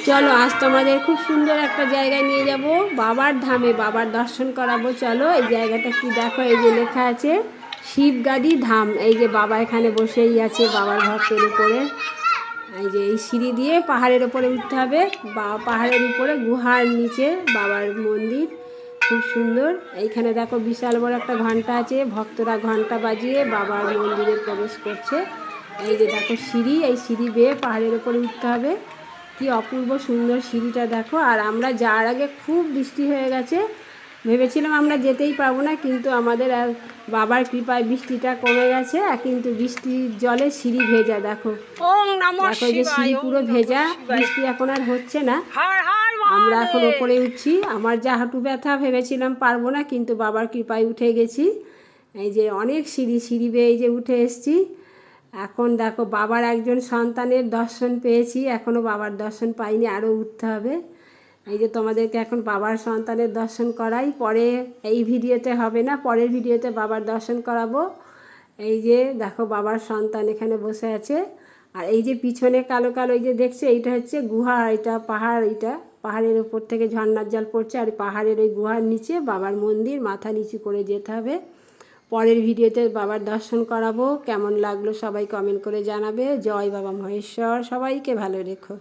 চলো আজ তোমাদের খুব সুন্দর একটা জায়গায় নিয়ে যাব, বাবার ধামে, বাবার দর্শন করাবো। চলো এই জায়গাটা কি দেখো, এই যে লেখা আছে শিবগাদি ধাম। এই যে বাবা এখানে বসেই আছে বাবার ভক্তের উপরে। এই যে এই সিঁড়ি দিয়ে পাহাড়ের উপরে উঠতে হবে, বা পাহাড়ের উপরে গুহার নিচে বাবার মন্দির, খুব সুন্দর। এইখানে দেখো বিশাল বড় একটা ঘন্টা আছে, ভক্তরা ঘন্টা বাজিয়ে বাবার মন্দিরে প্রবেশ করছে। এই যে দেখো সিঁড়ি, এই সিঁড়ি বেয়ে পাহাড়ের উপরে উঠতে হবে। কি অপূর্ব সুন্দর সিঁড়িটা দেখো। আর আমরা যাওয়ার আগে খুব বৃষ্টি হয়ে গেছে, ভেবেছিলাম আমরা যেতেই পারবো না, কিন্তু আমাদের বাবার কৃপায় বৃষ্টিটা কমে গেছে। কিন্তু বৃষ্টির জলে সিঁড়ি ভেজা, দেখো দেখো যে সিঁড়ি পুরো ভেজা, বৃষ্টি এখন আর হচ্ছে না। আমরা এখন ওপরে উঠছি, আমার যা হাঁটু ব্যথা, ভেবেছিলাম পারবো না, কিন্তু বাবার কৃপায় উঠে গেছি। এই যে অনেক সিঁড়ি, সিঁড়ি বেয়ে এই যে উঠে এসছি। এখন দেখো বাবার একজন সন্তানের দর্শন পেয়েছি, এখনও বাবার দর্শন পাইনি, আরও উঠতে হবে। এই যে তোমাদেরকে এখন বাবার সন্তানের দর্শন করাই, পরে এই ভিডিওতে হবে না, পরের ভিডিওতে বাবার দর্শন করাবো। এই যে দেখো বাবার সন্তান এখানে বসে আছে। আর এই যে পিছনে কালো কালো এই যে দেখছে, এইটা হচ্ছে গুহা, এটা পাহাড়, এইটা পাহাড়ের ওপর থেকে ঝর্ণার জল পড়ছে, আর পাহাড়ের ওই গুহার নিচে বাবার মন্দির, মাথা নিচু করে যেতে হবে। পরের ভিডিওতে বাবার দর্শন করাবো। কেমন লাগলো সবাই কমেন্ট করে জানাবে। জয় বাবা মহেশ্বর, সবাইকে ভালো রেখো।